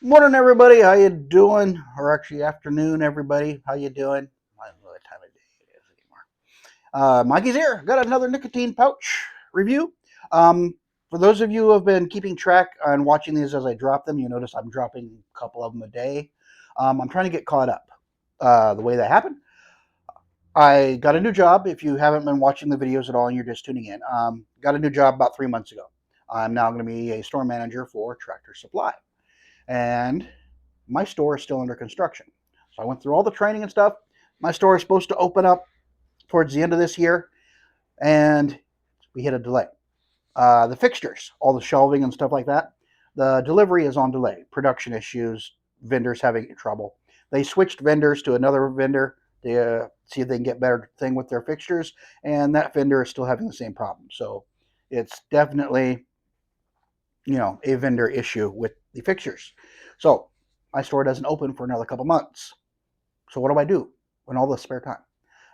Morning, everybody. How you doing? Or actually, afternoon, everybody. How you doing? I don't know what time of day it is anymore. Mikey's here. Got another nicotine pouch review. For those of you who have been keeping track and watching these as I drop them, you notice I'm dropping a couple of them a day. I'm trying to get caught up. The way that happened, I got a new job. If you haven't been watching the videos at all and you're just tuning in, got a new job about 3 months ago. I'm now going to be a store manager for Tractor Supply. And my store is still under construction. So I went through all the training and stuff. My store is supposed to open up towards the end of this year, and we hit a delay. The fixtures, all the shelving and stuff like that, the delivery is on delay. Production issues, vendors having trouble. They switched vendors to another vendor to see if they can get better thing with their fixtures, and that vendor is still having the same problem. So it's definitely a vendor issue with the fixtures. So my store doesn't open for another couple months. So what do I do in all this spare time?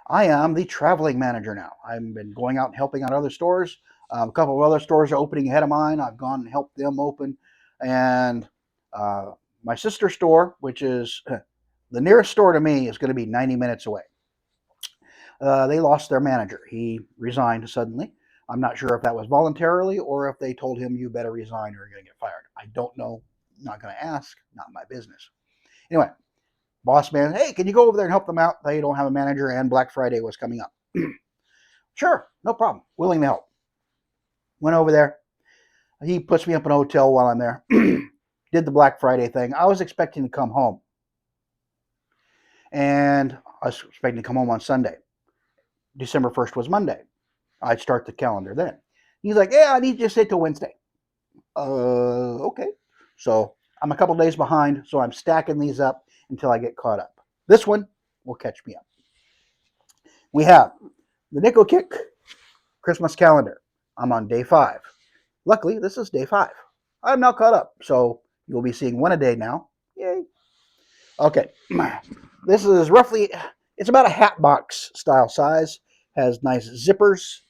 I am the traveling manager now. I've been going out and helping out other stores. A couple of other stores are opening ahead of mine. I've gone and helped them open. And my sister store, which is the nearest store to me, is going to be 90 minutes away. They lost their manager. He resigned suddenly. I'm not sure if that was voluntarily or if they told him you better resign or you're going to get fired. I don't know. Not going to ask. Not my business. Anyway, boss man, hey, can you go over there and help them out? They don't have a manager and Black Friday was coming up. Sure, no problem. Willing to help. Went over there. He puts me up in a hotel while I'm there. Did the Black Friday thing. I was expecting to come home. And I was expecting to come home on Sunday. December 1st was Monday. I'd start the calendar then. He's like, yeah, I need you to stay till Wednesday. Okay. So I'm a couple days behind, so I'm stacking these up until I get caught up. This one will catch me up. We have the Nicokick Christmas calendar. I'm on day 5. Luckily, this is day 5. I'm now caught up, so you'll be seeing one a day now. Yay. Okay. This is roughly, it's about a hat box style size. Has nice zippers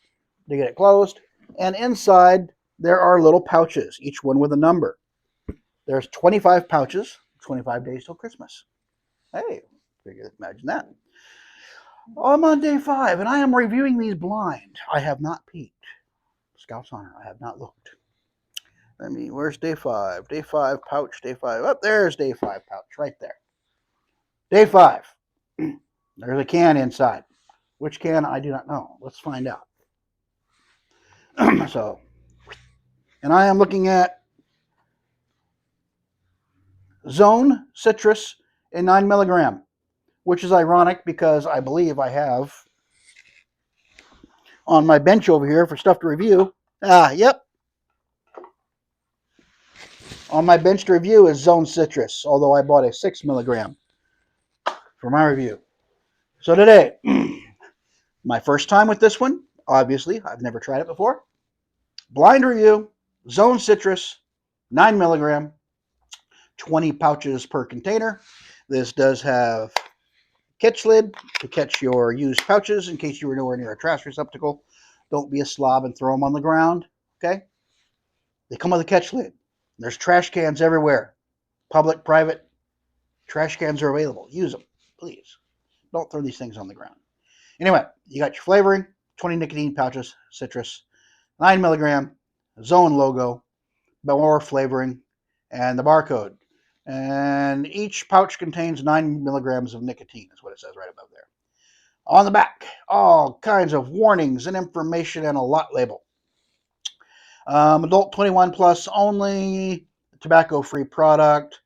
to get it closed. And inside, there are little pouches, each one with a number. There's 25 pouches, 25 days till Christmas. Hey, imagine that. I'm on day 5, and I am reviewing these blind. I have not peeked. Scout's honor, I have not looked. Where's day 5? Day 5 pouch, day 5. Up there's day 5 pouch, right there. Day 5. There's a can inside. Which can, I do not know. Let's find out. So, and I am looking at Zone Citrus in 9 milligram, which is ironic because I believe I have on my bench over here for stuff to review. Yep. On my bench to review is Zone Citrus, although I bought a 6 milligram for my review. So today, my first time with this one, obviously, I've never tried it before. Blind review, Zone Citrus, 9 milligram, 20 pouches per container. This does have catch lid to catch your used pouches in case you were nowhere near a trash receptacle. Don't be a slob and throw them on the ground, okay? They come with a catch lid. There's trash cans everywhere. Public, private, trash cans are available. Use them, please. Don't throw these things on the ground. Anyway, you got your flavoring, 20 nicotine pouches, citrus, 9 milligram, Zone logo, more flavoring, and the barcode. And each pouch contains 9 milligrams of nicotine, is what it says right above there. On the back, all kinds of warnings and information and a lot label. Adult 21 plus only, tobacco-free product.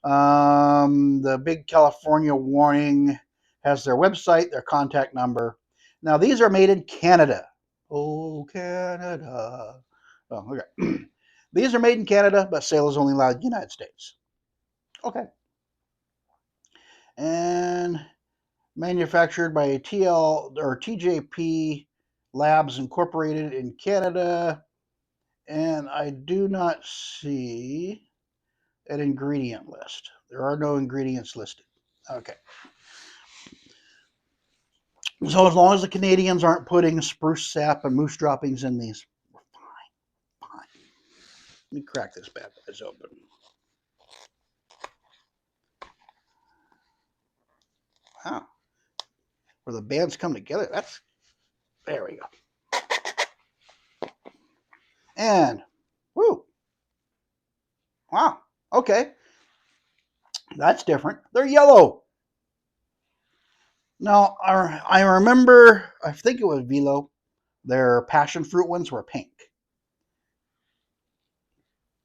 The big California warning has their website, their contact number. Now, these are made in Canada. Oh, Canada. Oh, okay. These are made in Canada, but sale is only allowed in the United States. Okay. And manufactured by TL or TJP Labs Incorporated in Canada. And I do not see an ingredient list. There are no ingredients listed. Okay. So as long as the Canadians aren't putting spruce sap and moose droppings in these, we're fine. Let me crack this bad boy open. Wow. Where the bands come together. There we go. And, whoo. Wow. Okay. That's different. They're yellow. Now, I remember, I think it was Velo, their passion fruit ones were pink.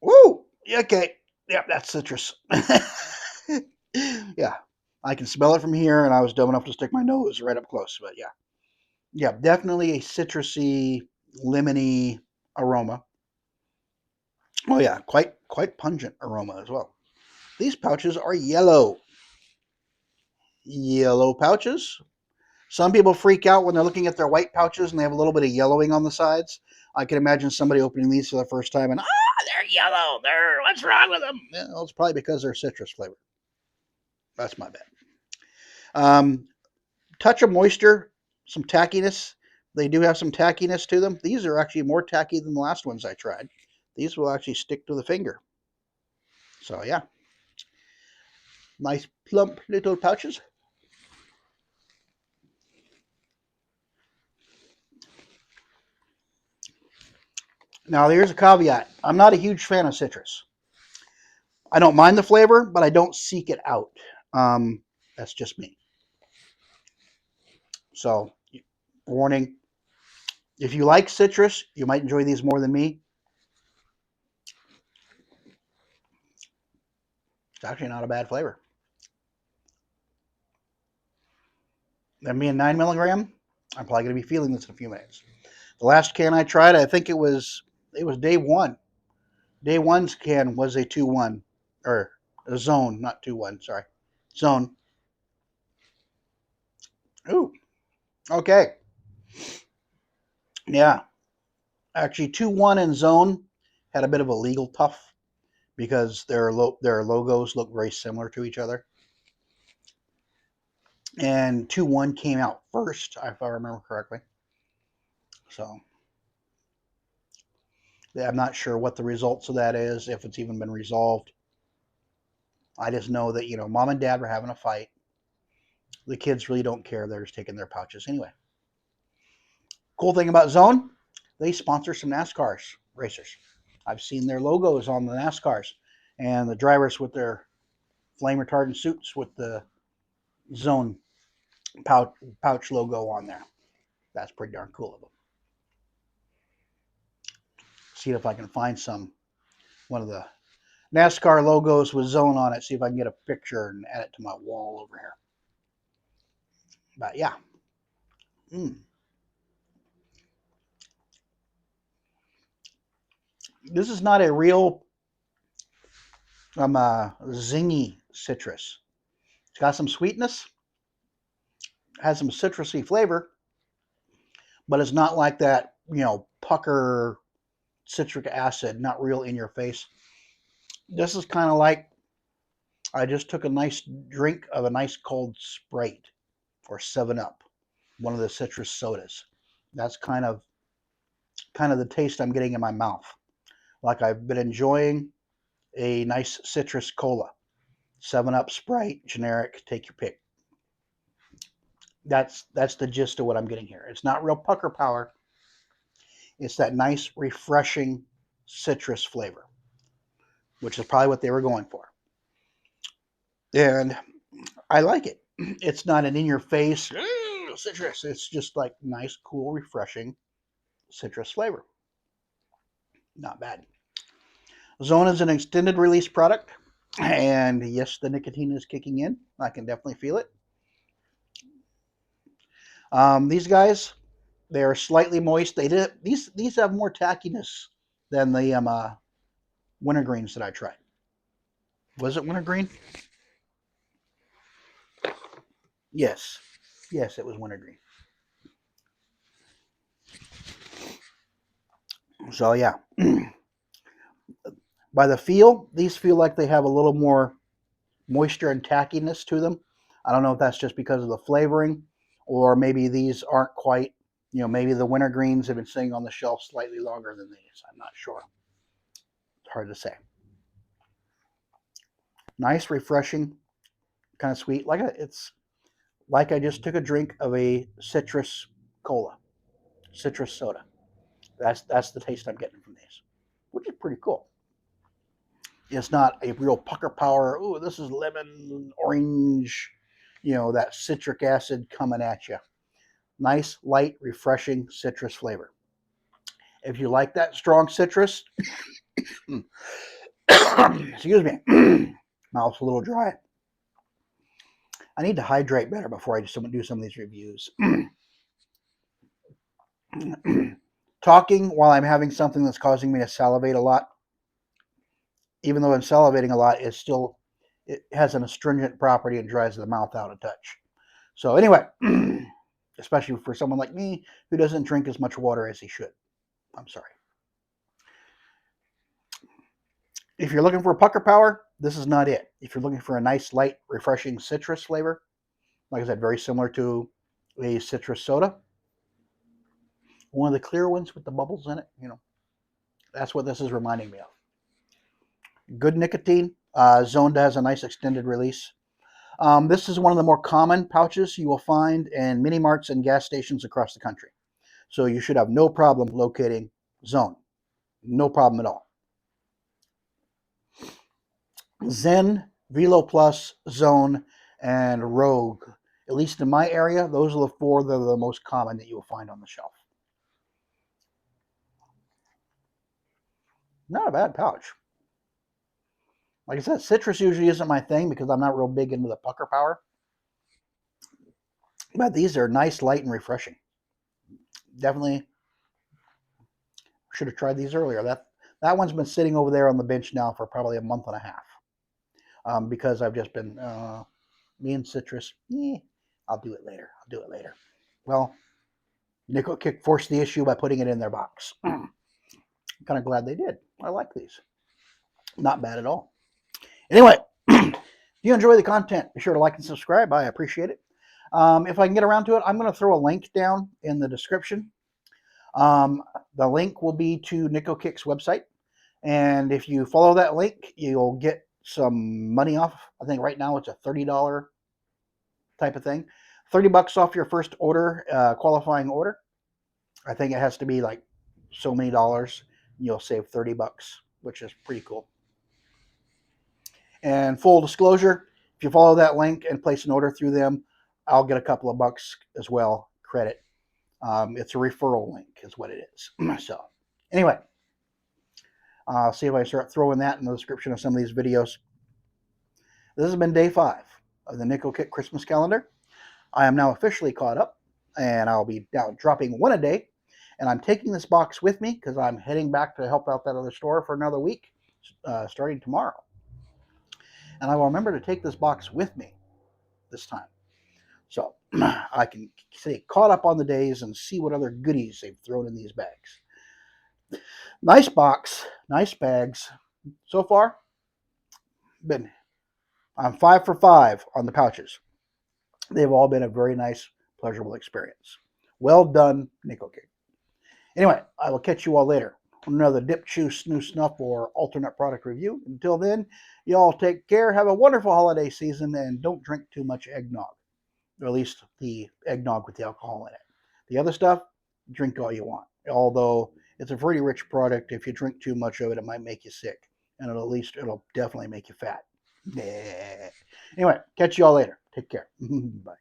Woo! Okay. Yep, that's citrus. Yeah. I can smell it from here, and I was dumb enough to stick my nose right up close, but yeah. Yeah, definitely a citrusy, lemony aroma. Oh yeah, quite pungent aroma as well. These pouches are yellow. Yellow pouches. Some people freak out when they're looking at their white pouches and they have a little bit of yellowing on the sides. I can imagine somebody opening these for the first time and they're yellow. What's wrong with them? Yeah, well, it's probably because they're citrus flavored. That's my bad. Touch of moisture, some tackiness. They do have some tackiness to them. These are actually more tacky than the last ones I tried. These will actually stick to the finger. So yeah, nice plump little pouches. Now here's a caveat. I'm not a huge fan of citrus. I don't mind the flavor, but I don't seek it out. That's just me. So, warning, if you like citrus, you might enjoy these more than me. It's actually not a bad flavor. And being 9 milligram, I'm probably going to be feeling this in a few minutes. The last can I tried, I think it was day one. Day one's can was a 2-1, or a zone, not 2-1, sorry. Zone. Ooh, okay. Yeah. Actually, 2-1 and zone had a bit of a legal tough because their logos look very similar to each other. And 2-1 came out first, if I remember correctly. So yeah, I'm not sure what the results of that is, if it's even been resolved. I just know that, mom and dad were having a fight. The kids really don't care. They're just taking their pouches anyway. Cool thing about Zone, they sponsor some NASCAR racers. I've seen their logos on the NASCARs and the drivers with their flame retardant suits with the Zone pouch logo on there. That's pretty darn cool of them. See if I can find one of the NASCAR logos with Zone on it. See if I can get a picture and add it to my wall over here. But yeah. This is not a real zingy citrus. It's got some sweetness, has some citrusy flavor, but it's not like that, pucker citric acid, not real in your face. This is kind of like I just took a nice drink of a nice cold Sprite or 7-Up, one of the citrus sodas. That's kind of the taste I'm getting in my mouth. Like I've been enjoying a nice citrus cola. 7-Up, Sprite, generic, take your pick. That's the gist of what I'm getting here. It's not real pucker power. It's that nice, refreshing citrus flavor, which is probably what they were going for. And I like it. It's not an in-your-face citrus. It's just like nice, cool, refreshing citrus flavor. Not bad. Zone is an extended release product, and yes, the nicotine is kicking in. I can definitely feel it. These guys, they are slightly moist. These have more tackiness than the wintergreens that I tried. Was it wintergreen? Yes, it was wintergreen. So yeah, by the feel, these feel like they have a little more moisture and tackiness to them. I don't know if that's just because of the flavoring, or maybe these aren't quite. Maybe the wintergreens have been sitting on the shelf slightly longer than these. I'm not sure. It's hard to say. Nice, refreshing, kind of sweet. It's like I just took a drink of a citrus cola, citrus soda. That's the taste I'm getting from these, which is pretty cool. It's not a real pucker power. Oh, this is lemon, orange, that citric acid coming at you. Nice, light, refreshing citrus flavor. If you like that strong citrus, excuse me, mouth's a little dry. I need to hydrate better before I do some of these reviews. Talking while I'm having something that's causing me to salivate a lot, even though I'm salivating a lot, it has an astringent property and dries the mouth out a touch. So anyway, especially for someone like me who doesn't drink as much water as he should. I'm sorry. If you're looking for a pucker power, this is not it. If you're looking for a nice, light, refreshing citrus flavor, like I said, very similar to a citrus soda, one of the clear ones with the bubbles in it, that's what this is reminding me of. Good nicotine. Zonda has a nice extended release. This is one of the more common pouches you will find in mini marts and gas stations across the country. So you should have no problem locating Zone. No problem at all. Zen, Velo Plus, Zone, and Rogue. At least in my area, those are the four that are the most common that you will find on the shelf. Not a bad pouch. Like I said, citrus usually isn't my thing because I'm not real big into the pucker power. But these are nice, light, and refreshing. Definitely should have tried these earlier. That one's been sitting over there on the bench now for probably a month and a half because I've just been me and citrus. I'll do it later. Well, Nicokick forced the issue by putting it in their box. I'm kind of glad they did. I like these. Not bad at all. Anyway, if you enjoy the content, be sure to like and subscribe. I appreciate it. If I can get around to it, I'm going to throw a link down in the description. The link will be to Nicokick's website. And if you follow that link, you'll get some money off. I think right now it's a $30 type of thing. $30 off your first order, qualifying order. I think it has to be like so many dollars. You'll save $30, which is pretty cool. And full disclosure, if you follow that link and place an order through them, I'll get a couple of bucks as well, credit. It's a referral link is what it is. So anyway, I'll see if I start throwing that in the description of some of these videos. This has been day 5 of the Nicokick Christmas calendar. I am now officially caught up, and I'll be now dropping one a day. And I'm taking this box with me because I'm heading back to help out that other store for another week, starting tomorrow. And I will remember to take this box with me this time. So I can stay caught up on the days and see what other goodies they've thrown in these bags. Nice box, nice bags. So far, I'm 5 for 5 on the pouches. They've all been a very nice, pleasurable experience. Well done, Nicokick. Anyway, I will catch you all later on another Dip, Chew, Snoo, Snuff, or alternate product review. Until then, you all take care, have a wonderful holiday season, and don't drink too much eggnog. Or at least the eggnog with the alcohol in it. The other stuff, drink all you want. Although it's a pretty rich product, if you drink too much of it, it might make you sick. And it'll definitely make you fat. Anyway, catch you all later. Take care. Bye.